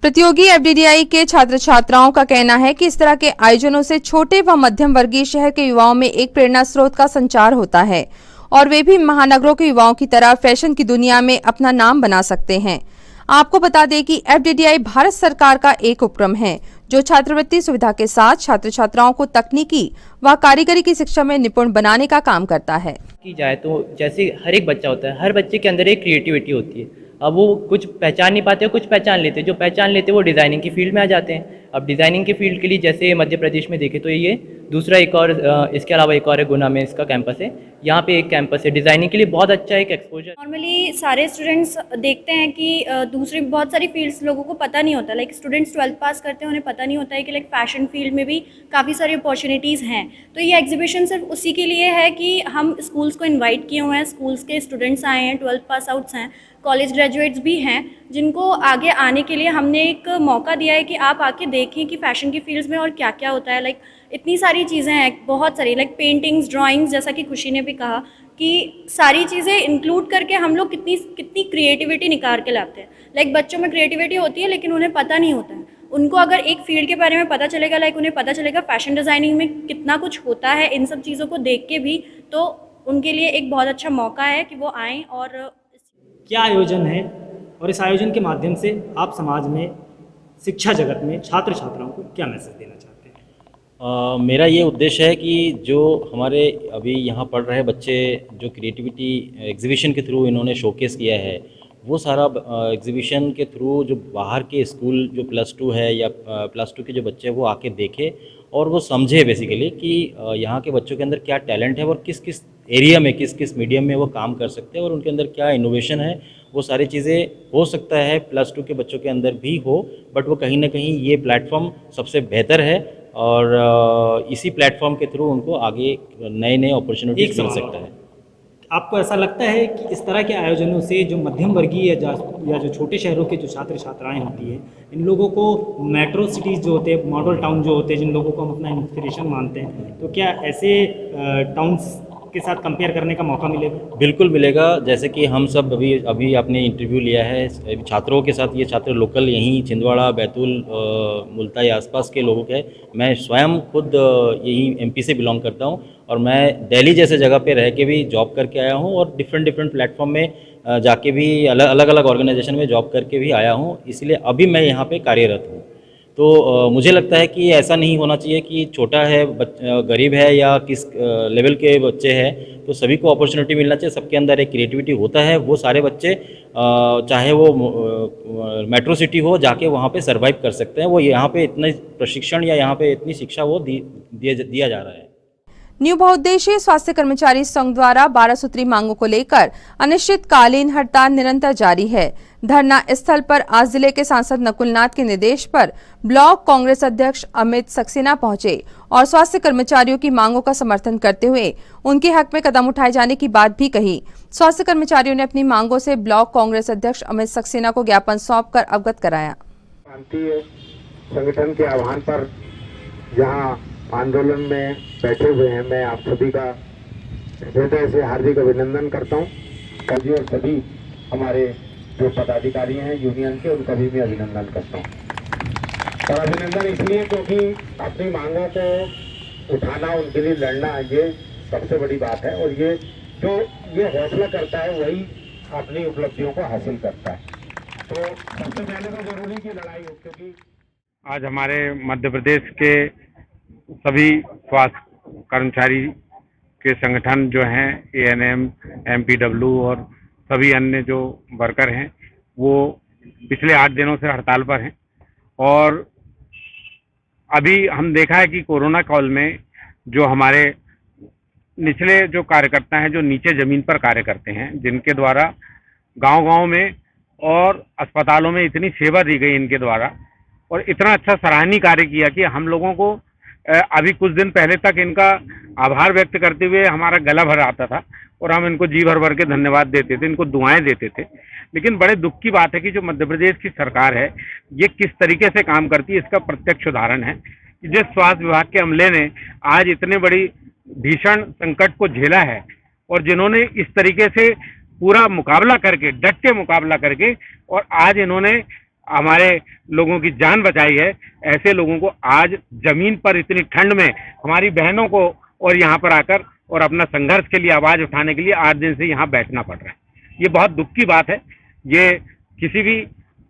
Speaker 1: प्रतियोगी एफडीडीआई के छात्र छात्राओं का कहना है कि इस तरह के आयोजनों से छोटे व मध्यम वर्गीय शहर के युवाओं में एक प्रेरणा स्रोत का संचार होता है और वे भी महानगरों के युवाओं की तरह फैशन की दुनिया में अपना नाम बना सकते हैं। आपको बता दें कि एफडीडीआई भारत सरकार का एक उपक्रम है जो छात्रवृत्ति सुविधा के साथ छात्र छात्राओं को तकनीकी व कारीगरी की शिक्षा में निपुण बनाने का काम करता है।
Speaker 6: की जाए तो जैसे हर एक बच्चा होता है, हर बच्चे के अंदर एक क्रिएटिविटी होती है। अब वो कुछ पहचान नहीं पाते, कुछ पहचान लेते हैं। जो पहचान लेते हैं वो डिज़ाइनिंग की फील्ड में आ जाते हैं। अब डिज़ाइनिंग के फील्ड के लिए जैसे मध्य प्रदेश में देखें तो ये दूसरा एक और इसके अलावा एक और है, गुना में इसका कैंपस है। यहाँ पे एक कैंपस है डिज़ाइनिंग के लिए, बहुत अच्छा एक एक्सपोजर।
Speaker 8: नॉर्मली सारे स्टूडेंट्स देखते हैं कि दूसरी बहुत सारी फील्ड्स लोगों को पता नहीं होता। लाइक स्टूडेंट्स 12th पास करते हैं, उन्हें पता नहीं होता है कि लाइक फैशन फील्ड में भी काफ़ी सारी अपॉर्चुनिटीज़ हैं। तो ये एग्जीबिशन सिर्फ उसी के लिए है कि हम स्कूल्स को इन्वाइट किए हुए हैं, स्कूल्स के स्टूडेंट्स आए हैं, 12th पास आउट्स हैं, कॉलेज ग्रेजुएट्स भी हैं, जिनको आगे आने के लिए हमने एक मौका दिया है कि आप आके देखें कि फ़ैशन की फील्ड्स में और क्या क्या होता है। लाइक इतनी सारी चीज़ें हैं, बहुत सारी, लाइक पेंटिंग्स, ड्राइंग्स, जैसा कि खुशी ने भी कहा कि सारी चीज़ें इंक्लूड करके हम लोग कितनी क्रिएटिविटी निकाल के लाते हैं। लाइक बच्चों में क्रिएटिविटी होती है लेकिन उन्हें पता नहीं होता है। उनको अगर एक फील्ड के बारे में पता चलेगा, लाइक उन्हें पता चलेगा फैशन डिज़ाइनिंग में कितना कुछ होता है, इन सब चीज़ों को देख के भी, तो उनके लिए एक बहुत अच्छा मौका है कि वो आएँ। और
Speaker 6: क्या आयोजन है और इस आयोजन के माध्यम से आप समाज में, शिक्षा जगत में छात्र छात्राओं को क्या मैसेज देना चाहते हैं?
Speaker 14: मेरा ये उद्देश्य है कि जो हमारे अभी यहाँ पढ़ रहे बच्चे जो क्रिएटिविटी एग्जीबिशन के थ्रू इन्होंने शोकेस किया है, वो सारा एग्जीबिशन के थ्रू जो बाहर के स्कूल जो +2 है या +2 के जो बच्चे हैं वो आके देखे और वो समझे बेसिकली कि यहाँ के बच्चों के अंदर क्या टैलेंट है और किस किस एरिया में, किस किस मीडियम में वो काम कर सकते हैं और उनके अंदर क्या इनोवेशन है। वो सारी चीज़ें हो सकता है +2 के बच्चों के अंदर भी हो, बट वो कहीं ना कहीं ये प्लेटफॉर्म सबसे बेहतर है और इसी प्लेटफॉर्म के थ्रू उनको आगे नए नए अपॉर्चुनिटीज मिल सकता है।
Speaker 6: आपको ऐसा लगता है कि इस तरह के आयोजनों से जो मध्यम वर्गीय या जो छोटे शहरों के जो छात्र छात्राएं होती हैं, इन लोगों को मेट्रो सिटीज़ जो होते हैं, मॉडल टाउन जो होते हैं, जिन लोगों को हम अपना इंस्पिरेशन मानते हैं, तो क्या ऐसे टाउन्स के साथ कंपेयर करने का मौका मिलेगा? बिल्कुल मिलेगा। जैसे कि हम सब अभी आपने इंटरव्यू लिया है छात्रों के साथ, ये छात्र लोकल यहीं छिंदवाड़ा, बैतूल, मुल्ताई आसपास के लोगों के। मैं स्वयं खुद यहीं MP से बिलोंग करता हूँ और मैं दिल्ली जैसे जगह पे रह के भी जॉब करके आया हूँ और डिफरेंट प्लेटफॉर्म में जाके भी अलग अलग ऑर्गेनाइजेशन में जॉब करके भी आया हूँ, इसलिए अभी मैं यहाँ पे कार्यरत हूँ। तो मुझे लगता है कि ऐसा नहीं होना चाहिए कि छोटा है, गरीब है या किस लेवल के बच्चे हैं, तो सभी को अपॉर्चुनिटी मिलना चाहिए। सबके अंदर एक क्रिएटिविटी होता है, वो सारे बच्चे चाहे वो मेट्रो सिटी हो जाके वहाँ पे सरवाइव कर सकते हैं। वो यहाँ पे इतना प्रशिक्षण या यहाँ पे इतनी शिक्षा वो दिया जा रहा है।
Speaker 1: न्यू बहुउद्देशीय स्वास्थ्य कर्मचारी संघ द्वारा 12 सूत्री मांगों को लेकर अनिश्चितकालीन हड़ताल निरंतर जारी है। धरना स्थल पर आज जिले के सांसद नकुल नाथ के निर्देश पर ब्लॉक कांग्रेस अध्यक्ष अमित सक्सेना पहुंचे और स्वास्थ्य कर्मचारियों की मांगों का समर्थन करते हुए उनके हक में कदम उठाए जाने की बात भी कही। स्वास्थ्य कर्मचारियों ने अपनी मांगों से ब्लॉक कांग्रेस अध्यक्ष अमित सक्सेना को ज्ञापन सौंपकर अवगत कराया।
Speaker 5: प्रांतीय संगठन के आह्वान पर जहां आंदोलन में बैठे हुए हैं, मैं आप सभी का हृदय से हार्दिक अभिनंदन करता हूं। कभी और सभी हमारे जो पदाधिकारी हैं यूनियन के, उनका भी मैं अभिनंदन करता हूं। और अभिनंदन इसलिए क्योंकि अपनी मांगों को उठाना, उनके लिए लड़ना, ये सबसे बड़ी बात है और ये जो ये हौसला करता है वही अपनी उपलब्धियों को हासिल करता है। तो सबसे पहले तो जरूरी की लड़ाई हो, क्योंकि
Speaker 13: आज हमारे मध्य प्रदेश के सभी स्वास्थ्य कर्मचारी के संगठन जो हैं, ANM, MPW और सभी अन्य जो वर्कर हैं, वो पिछले 8 दिनों से हड़ताल पर हैं। और अभी हम देखा है कि कोरोना काल में जो हमारे निचले जो कार्यकर्ता हैं, जो नीचे जमीन पर कार्य करते हैं, जिनके द्वारा गांव-गांव में और अस्पतालों में इतनी सेवा दी गई इनके द्वारा और इतना अच्छा सराहनीय कार्य किया कि हम लोगों को अभी कुछ दिन पहले तक इनका आभार व्यक्त करते हुए हमारा गला भर आता था और हम इनको जी भर भर के धन्यवाद देते थे, इनको दुआएं देते थे। लेकिन बड़े दुख की बात है कि जो मध्य प्रदेश की सरकार है, ये किस तरीके से काम करती है, इसका प्रत्यक्ष उदाहरण है कि जिस स्वास्थ्य विभाग के अमले ने आज इतने बड़ी भीषण संकट को झेला है और जिन्होंने इस तरीके से पूरा मुकाबला करके, डट के मुकाबला करके, और आज इन्होंने हमारे लोगों की जान बचाई है, ऐसे लोगों को आज जमीन पर इतनी ठंड में हमारी बहनों को और यहाँ पर आकर और अपना संघर्ष के लिए आवाज उठाने के लिए 8 दिन से यहाँ बैठना पड़ रहा है। ये बहुत दुख की बात है। ये किसी भी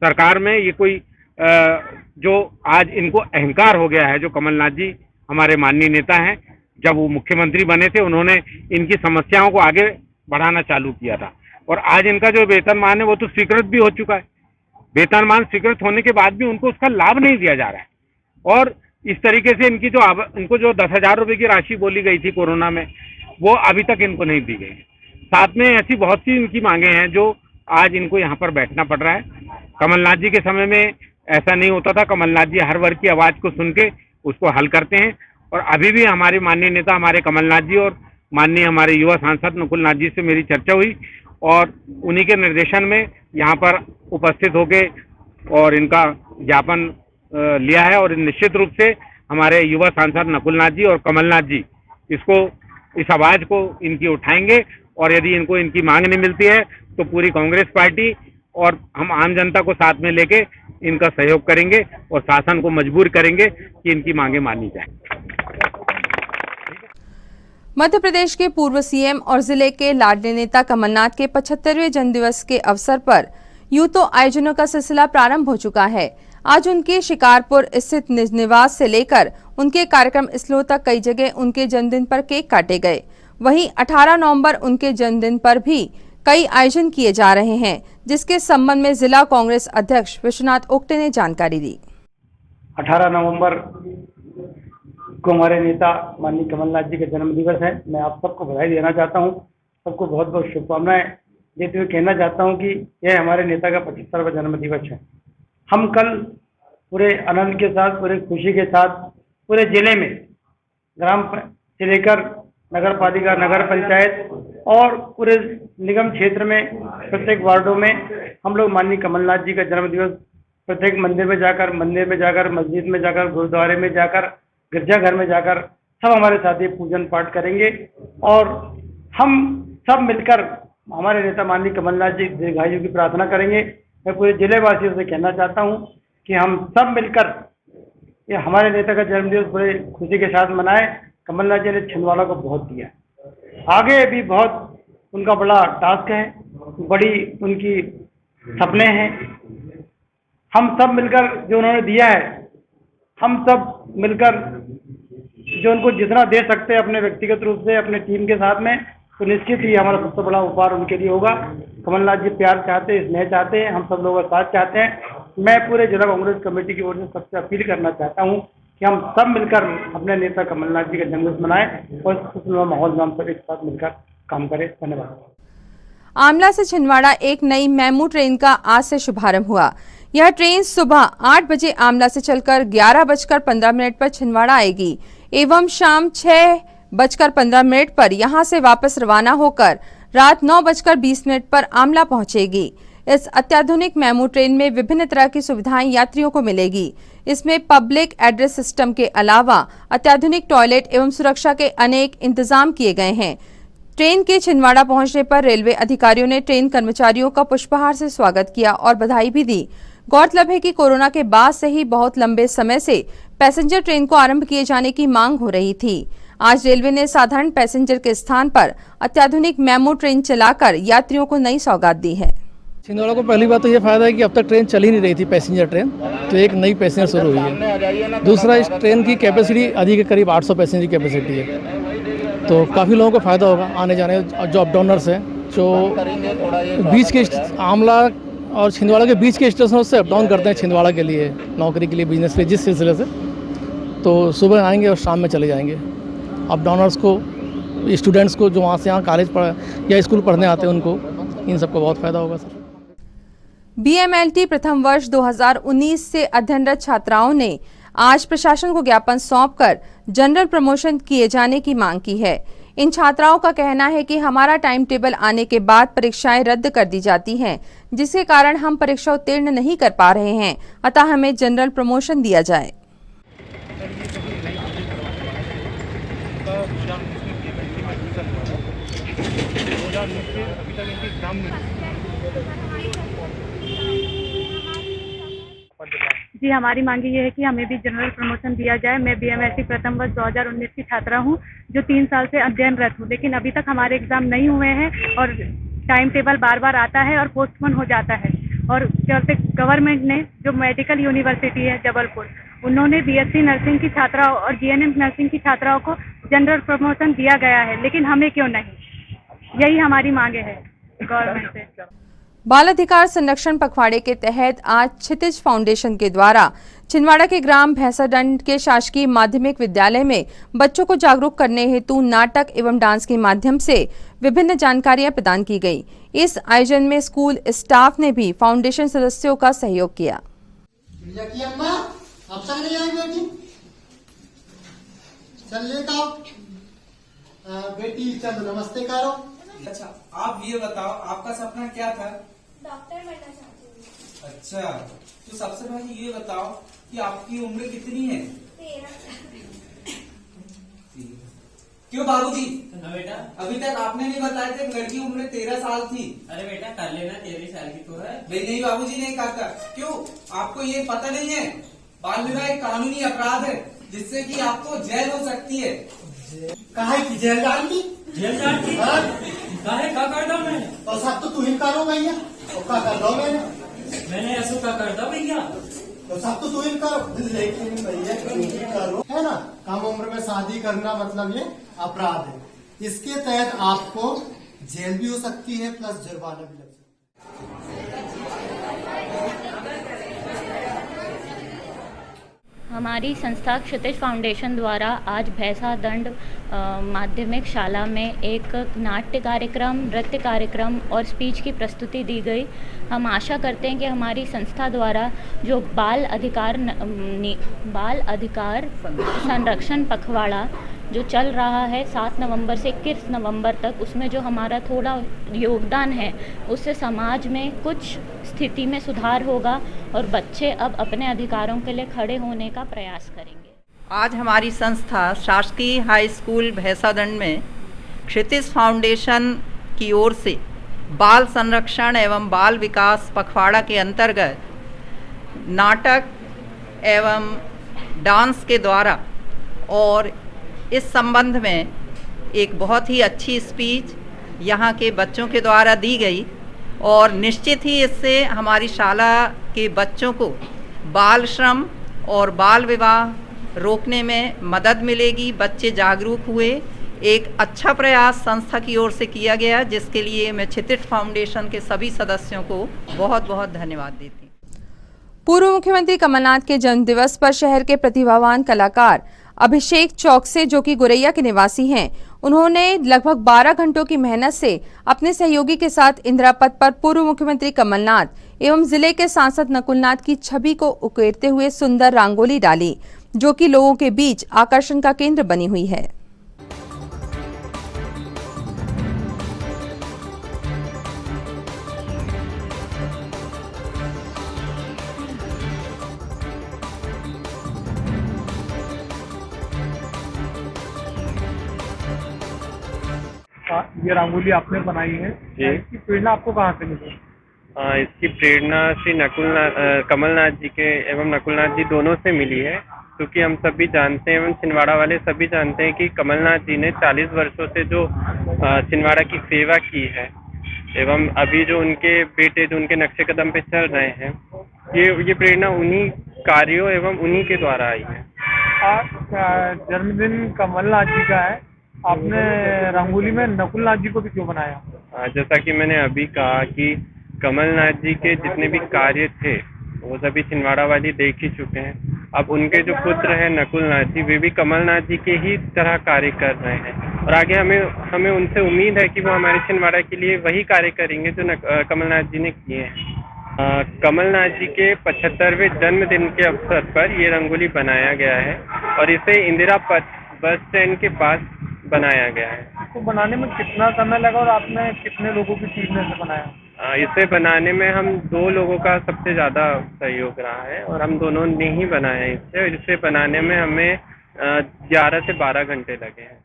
Speaker 13: सरकार में ये कोई जो आज इनको अहंकार हो गया है, जो कमलनाथ जी हमारे माननीय नेता हैं, जब वो मुख्यमंत्री बने थे उन्होंने इनकी समस्याओं को आगे बढ़ाना चालू किया था और आज इनका जो वेतनमान है वो तो स्वीकृत भी हो चुका है। वेतनमान स्वीकृत होने के बाद भी उनको उसका लाभ नहीं दिया जा रहा है और इस तरीके से इनको जो 10,000 रुपए की राशि बोली गई थी कोरोना में, वो अभी तक इनको नहीं दी गई। साथ में ऐसी बहुत सी इनकी मांगे हैं जो आज इनको यहाँ पर बैठना पड़ रहा है। कमलनाथ जी के समय में ऐसा नहीं होता था। कमलनाथ जी हर वर्ग की आवाज को सुन के उसको हल करते हैं और अभी भी हमारे माननीय नेता हमारे कमलनाथ जी और माननीय हमारे युवा सांसद नकुलनाथ जी से मेरी चर्चा हुई और उन्हीं के निर्देशन में यहाँ पर उपस्थित होके और इनका ज्ञापन लिया है और निश्चित रूप से हमारे युवा सांसद नकुलनाथ जी और कमलनाथ जी इस आवाज को इनकी उठाएंगे और यदि इनको इनकी मांग नहीं मिलती है तो पूरी कांग्रेस पार्टी और हम आम जनता को साथ में लेके इनका सहयोग करेंगे और शासन को मजबूर करेंगे कि इनकी मांगे मानी जाए।
Speaker 1: मध्य प्रदेश के पूर्व सीएम और जिले के लाडले नेता कमलनाथ के 75वें जन्मदिवस के अवसर पर यूं तो आयोजनों का सिलसिला प्रारंभ हो चुका है। आज उनके शिकारपुर स्थित निज निवास से लेकर उनके कार्यक्रम स्थलों तक कई जगह उनके जन्मदिन पर केक काटे गए। वहीं 18 नवंबर उनके जन्मदिन पर भी कई आयोजन किए जा रहे हैं, जिसके संबंध में जिला कांग्रेस अध्यक्ष विश्वनाथ ओक्टे ने जानकारी दी।
Speaker 15: 18 नवंबर को हमारे नेता माननीय कमलनाथ जी का जन्म दिवस है। मैं आप सबको बधाई देना चाहता हूं, सबको बहुत बहुत शुभकामनाएं देते हुए कहना चाहता हूं कि यह हमारे नेता का 75वां जन्म दिवस है। हम कल पूरे आनंद के साथ, पूरे खुशी के साथ पूरे जिले में ग्राम से लेकर नगर पालिका, नगर पंचायत और पूरे निगम क्षेत्र में प्रत्येक वार्डों में हम लोग माननीय कमलनाथ जी का जन्म दिवस प्रत्येक मंदिर में जाकर, मस्जिद में जाकर, गुरुद्वारे में जाकर, गिरजाघर में जाकर सब हमारे साथी पूजन पाठ करेंगे और हम सब मिलकर हमारे नेता माननीय कमलनाथ जी दीर्घायु की प्रार्थना करेंगे। मैं पूरे जिले वासियों से कहना चाहता हूं कि हम सब मिलकर ये हमारे नेता का जन्मदिवस बड़े खुशी के साथ मनाएं। कमलनाथ जी ने छिंदवाड़ा को बहुत दिया, आगे भी बहुत उनका बड़ा टास्क है, बड़ी उनकी सपने हैं। हम सब मिलकर जो उन्होंने दिया है, हम सब मिलकर जो उनको जितना दे सकते हैं अपने व्यक्तिगत रूप से अपने टीम के साथ में, तो निश्चित ही हमारा सबसे बड़ा उपहार उनके लिए होगा। कमलनाथ जी प्यार चाहते हैं, स्नेह चाहते हैं, हम सब लोगों का साथ चाहते हैं। मैं पूरे जिला कांग्रेस कमेटी की ओर से सबसे अपील करना चाहता हूं कि हम सब मिलकर अपने नेता कमलनाथ जी का जन्मदिन मनाएं और खुशनुमा माहौल में हम सब एक साथ मिलकर काम करें। धन्यवाद।
Speaker 1: आमला से छिंदवाड़ा एक नई मेमू ट्रेन का आज से शुभारंभ हुआ। यह ट्रेन सुबह 8 बजे आमला से चलकर 11:15 पर छिंदवाड़ा आएगी एवं शाम 6:15 पर यहां से वापस रवाना होकर रात 9:20 पर आमला पहुंचेगी। इस अत्याधुनिक मेमू ट्रेन में विभिन्न तरह की सुविधाएं यात्रियों को मिलेगी। इसमें पब्लिक एड्रेस सिस्टम के अलावा अत्याधुनिक टॉयलेट एवं सुरक्षा के अनेक इंतजाम किए गए हैं। ट्रेन के छिंदवाड़ा पहुंचने पर रेलवे अधिकारियों ने ट्रेन कर्मचारियों का पुष्पहार से स्वागत किया और बधाई भी दी। गौरतलब है कि कोरोना के बाद से ही बहुत लंबे समय से पैसेंजर ट्रेन को आरंभ किए जाने की मांग हो रही थी। आज रेलवे ने साधारण पैसेंजर के स्थान पर अत्याधुनिक मेमू ट्रेन चलाकर यात्रियों को नई सौगात दी है।
Speaker 16: छिंदवाड़ा को पहली बात तो ये फायदा है कि अब तक ट्रेन चल ही नहीं रही थी पैसेंजर ट्रेन, तो एक नई पैसेंजर शुरू हुई है। दूसरा, इस ट्रेन की कैपेसिटी अधिक है, करीब 800 पैसेंजर की कैपेसिटी है, तो काफ़ी लोगों को फ़ायदा होगा आने जाने। जो अप डाउनर्स हैं, जो बीच के आमला और छिंदवाड़ा के बीच के स्टेशनों से अप डाउन करते हैं छिंदवाड़ा के लिए, नौकरी के लिए, बिजनेस के लिए, जिस सिलसिले से, तो सुबह आएंगे और शाम में चले जाएंगे। अप डाउनर्स को, स्टूडेंट्स को जो वहाँ से यहाँ कॉलेज या स्कूल पढ़ने आते हैं, उनको इन सबको बहुत फ़ायदा होगा सर।
Speaker 1: बीएमएलटी प्रथम वर्ष 2019 से अध्ययनरत छात्राओं ने आज प्रशासन को ज्ञापन सौंपकर जनरल प्रमोशन किए जाने की मांग की है। इन छात्राओं का कहना है कि हमारा टाइम टेबल आने के बाद परीक्षाएं रद्द कर दी जाती हैं, जिसके कारण हम परीक्षा उत्तीर्ण नहीं कर पा रहे हैं, अतः हमें जनरल प्रमोशन दिया जाए।
Speaker 17: जी, हमारी मांग ये है कि हमें भी जनरल प्रमोशन दिया जाए। मैं बीएमएससी प्रथम वर्ष 2019 की छात्रा हूँ, जो 3 साल से अध्ययनरत हूँ, लेकिन अभी तक हमारे एग्जाम नहीं हुए हैं और टाइम टेबल बार बार आता है और पोस्टपोन हो जाता है। और चलते गवर्नमेंट ने जो मेडिकल यूनिवर्सिटी है जबलपुर, उन्होंने बीएससी नर्सिंग की छात्राओं और जीएनएम नर्सिंग की छात्राओं को जनरल प्रमोशन दिया गया है, लेकिन हमें क्यों नहीं? यही हमारी मांगे है गवर्नमेंट से।
Speaker 1: बाल अधिकार संरक्षण पखवाड़े के तहत आज क्षितिज फाउंडेशन के द्वारा छिंदवाड़ा के ग्राम भैंसाडंड के शासकीय माध्यमिक विद्यालय में बच्चों को जागरूक करने हेतु नाटक एवं डांस के माध्यम से विभिन्न जानकारियां प्रदान की गई। इस आयोजन में स्कूल स्टाफ ने भी फाउंडेशन सदस्यों का सहयोग किया।
Speaker 18: बेटी चलो नमस्ते करो। अच्छा, आप ये बताओ आपका सपना क्या था?
Speaker 19: डॉक्टर बनना चाहती हूँ।
Speaker 18: अच्छा, तो सबसे पहले ये बताओ कि आपकी उम्र कितनी है?
Speaker 19: 13।
Speaker 18: क्यों बाबूजी? बेटा अभी तक आपने नहीं बताया था लड़की उम्र 13 साल थी।
Speaker 20: अरे बेटा कर लेना, 13 साल की तो है।
Speaker 18: नहीं बाबूजी नहीं कहा था। क्यों आपको ये पता नहीं है? बाल विवाह एक कानूनी अपराध है जिससे कि आपको जेल हो सकती है।
Speaker 20: काहे की जेल डालती? जेल डालती? काहे का कर दो मैं?
Speaker 18: और सब तो तू ही करो भैया। तो क्या कर दो
Speaker 20: मैंने ऐसा का कर दो भैया।
Speaker 18: तो सब तो तू ही करो, लेकिन भैया करो है ना। कम उम्र में शादी करना मतलब ये अपराध है। इसके तहत आपको जेल भी हो सकती है प्लस जुर्माना भी लग सकता है।
Speaker 21: हमारी संस्था क्षितिज फाउंडेशन द्वारा आज भैंसाडंड माध्यमिक शाला में एक नाट्य कार्यक्रम, नृत्य कार्यक्रम और स्पीच की प्रस्तुति दी गई। हम आशा करते हैं कि हमारी संस्था द्वारा जो बाल अधिकार संरक्षण पखवाड़ा जो चल रहा है 7 नवंबर से 21 नवंबर तक, उसमें जो हमारा थोड़ा योगदान है उससे समाज में कुछ स्थिति में सुधार होगा और बच्चे अब अपने अधिकारों के लिए खड़े होने का प्रयास करेंगे।
Speaker 22: आज हमारी संस्था शासकीय हाई स्कूल भैंसाडंड में क्षितिज फाउंडेशन की ओर से बाल संरक्षण एवं बाल विकास पखवाड़ा के अंतर्गत नाटक एवं डांस के द्वारा और इस संबंध में एक बहुत ही अच्छी स्पीच यहाँ के बच्चों के द्वारा दी गई और निश्चित ही इससे हमारी शाला के बच्चों को बाल श्रम और बाल विवाह रोकने में मदद मिलेगी। बच्चे जागरूक हुए। एक अच्छा प्रयास संस्था की ओर से किया गया, जिसके लिए मैं क्षितिज फाउंडेशन के सभी सदस्यों को बहुत बहुत धन्यवाद देती हूँ।
Speaker 1: पूर्व मुख्यमंत्री कमलनाथ के जन्मदिवस पर शहर के प्रतिभावान कलाकार अभिषेक चौकसे, जो कि गोरैया के निवासी हैं, उन्होंने लगभग 12 घंटों की मेहनत से अपने सहयोगी के साथ इंदिरा पथ पर पूर्व मुख्यमंत्री कमलनाथ एवं जिले के सांसद नकुलनाथ की छवि को उकेरते हुए सुंदर रंगोली डाली, जो कि लोगों के बीच आकर्षण का केंद्र बनी हुई है।
Speaker 23: ये रंगोली आपने बनाई है, इसकी प्रेरणा आपको कहाँ से मिली?
Speaker 24: इसकी प्रेरणा श्री कमलनाथ जी के एवं नकुलनाथ जी दोनों से मिली है, क्योंकि हम सभी जानते हैं एवं छिंदवाड़ा वाले सभी जानते हैं कि कमलनाथ जी ने 40 वर्षों से जो छिंदवाड़ा की सेवा की है एवं अभी जो उनके बेटे जो उनके नक्शे कदम पे चल रहे हैं, ये प्रेरणा उन्हीं कार्यों एवं उन्हीं के द्वारा आई है।
Speaker 23: आज जन्मदिन कमलनाथ जी का है, आपने रंगोली में नकुलनाथ जी को भी क्यों बनाया?
Speaker 24: जैसा कि मैंने अभी कहा कि कमलनाथ जी के जितने भी कार्य थे वो सभी छिंदवाड़ा वाली देख ही चुके हैं। अब उनके जो पुत्र हैं नकुलनाथ जी, वे भी कमलनाथ जी के ही तरह कार्य कर रहे हैं और आगे हमें उनसे उम्मीद है कि वो हमारे छिंदवाड़ा के लिए वही कार्य करेंगे जो कमलनाथ जी ने किए हैं। कमलनाथ जी के 75वें जन्मदिन के अवसर पर ये रंगोली बनाया गया है और इसे इंदिरा पथ बस स्टैंड के पास बनाया गया है।
Speaker 23: इसको बनाने में कितना समय लगा और आपने कितने लोगों की टीम में से बनाया?
Speaker 24: इसे बनाने में हम 2 लोगों का सबसे ज़्यादा सहयोग रहा है और हम दोनों ने ही बनाया इसे, और इसे बनाने में हमें 11 से 12 घंटे लगे हैं।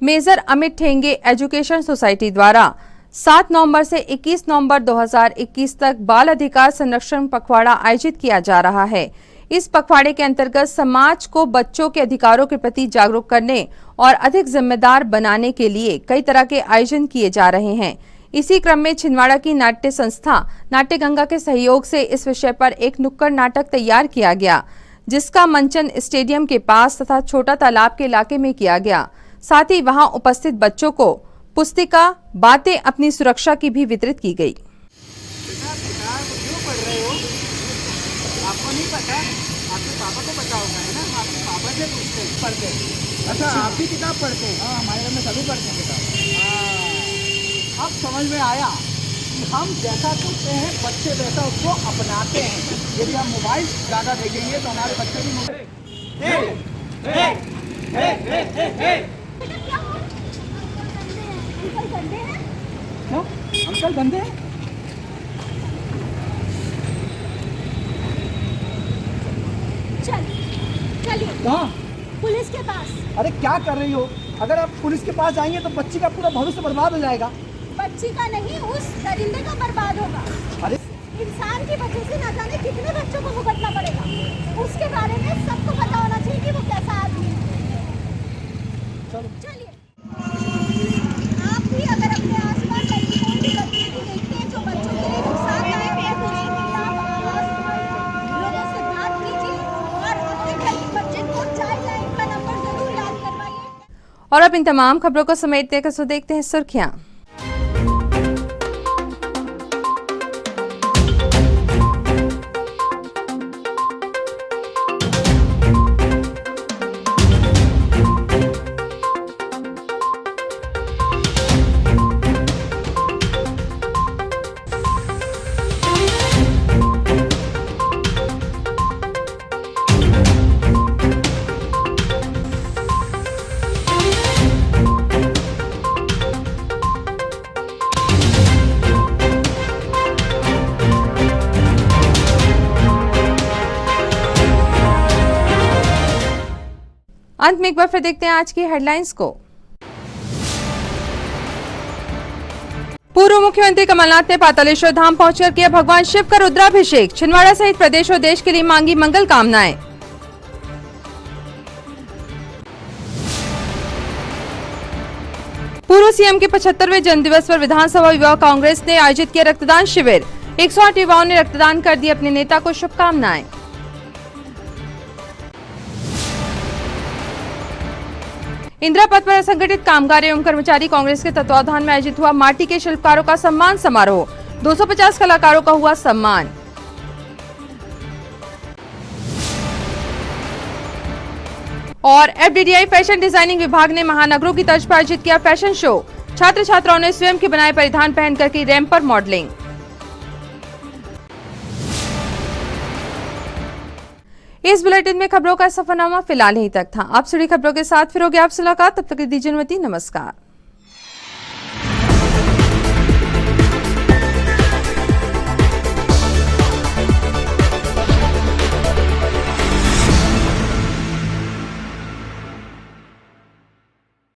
Speaker 1: मेजर अमित ठेंगे एजुकेशन सोसाइटी द्वारा 7 नवंबर से 21 नवंबर 2021 तक बाल अधिकार संरक्षण पखवाड़ा आयोजित किया जा रहा है। इस पखवाड़े के अंतर्गत समाज को बच्चों के अधिकारों के प्रति जागरूक करने और अधिक जिम्मेदार बनाने के लिए कई तरह के आयोजन किए जा रहे हैं। इसी क्रम में छिंदवाड़ा की नाट्य संस्था नाट्य गंगा के सहयोग से इस विषय पर एक नुक्कड़ नाटक तैयार किया गया, जिसका मंचन स्टेडियम के पास तथा छोटा तालाब के इलाके में किया गया। साथ ही वहां उपस्थित बच्चों को पुस्तिका बातें अपनी सुरक्षा की भी वितरित की गई।
Speaker 20: आपको नहीं पता, आपके पापा को पता होगा है ना, आपके पापा से पूछते हैं, पढ़ते हैं। अच्छा, आप भी किताब पढ़ते हैं? हाँ, हमारे घर में सभी पढ़ते हैं किताब। अब समझ में आया कि हम जैसा करते हैं बच्चे वैसा उसको अपनाते हैं। यदि हम मोबाइल ज़्यादा देखेंगे तो हमारे बच्चे भी क्यों? अंकल गंदे हैं?
Speaker 19: चलिए
Speaker 20: कहाँ?
Speaker 19: पुलिस के पास।
Speaker 20: अरे क्या कर रही हो? अगर आप पुलिस के पास जाएंगे तो बच्ची का पूरा भविष्य बर्बाद हो जाएगा।
Speaker 19: बच्ची का नहीं, उस दरिंदे का बर्बाद होगा।
Speaker 20: अरे
Speaker 19: इंसान की वजह से ना जाने कितने बच्चों को भुगतना पड़ेगा। उसके बारे में सबको पता होना चाहिए कि वो कैसा आदमी है। चलिए, आप भी अगर अपने आसपास ऐसी कोई भी गतिविधि देखते हैं जो बच्चों के लिए नुकसानदायक है तो लोगों से बात कीजिए और अपने घर के बच्चे को चाइल्ड लाइन का नंबर जरूर याद करवाइए।
Speaker 1: और अब इन तमाम खबरों को समेटने का देखते हैं सुर्खियां। अंत में एक बार फिर देखते हैं आज की हेडलाइंस को। पूर्व मुख्यमंत्री कमलनाथ ने पातालेश्वर धाम पहुंचकर किया भगवान शिव का रुद्राभिषेक। छिंदवाड़ा सहित प्रदेश और देश के लिए मांगी मंगल कामनाएं। पूर्व सीएम के 75वें जन्मदिवस पर विधानसभा युवा कांग्रेस ने आयोजित किया रक्तदान शिविर। 108 युवाओं ने रक्तदान कर दी अपने नेता को शुभकामनाएं। इंदिरा पथ पर असंगठित कामगार एवं कर्मचारी कांग्रेस के तत्वावधान में आयोजित हुआ माटी के शिल्पकारों का सम्मान समारोह। 250 कलाकारों का हुआ सम्मान। और एफडीडीआई फैशन डिजाइनिंग विभाग ने महानगरों की तर्ज पर आयोजित किया फैशन शो। छात्र छात्राओं ने स्वयं के बनाए परिधान पहनकर की रैंप पर मॉडलिंग। इस बुलेटिन में खबरों का सफरनामा फिलहाल यहीं तक था। आप सभी खबरों के साथ फिर होगी आपसे मुलाकात। तब तक दीजिए अनुमति। नमस्कार।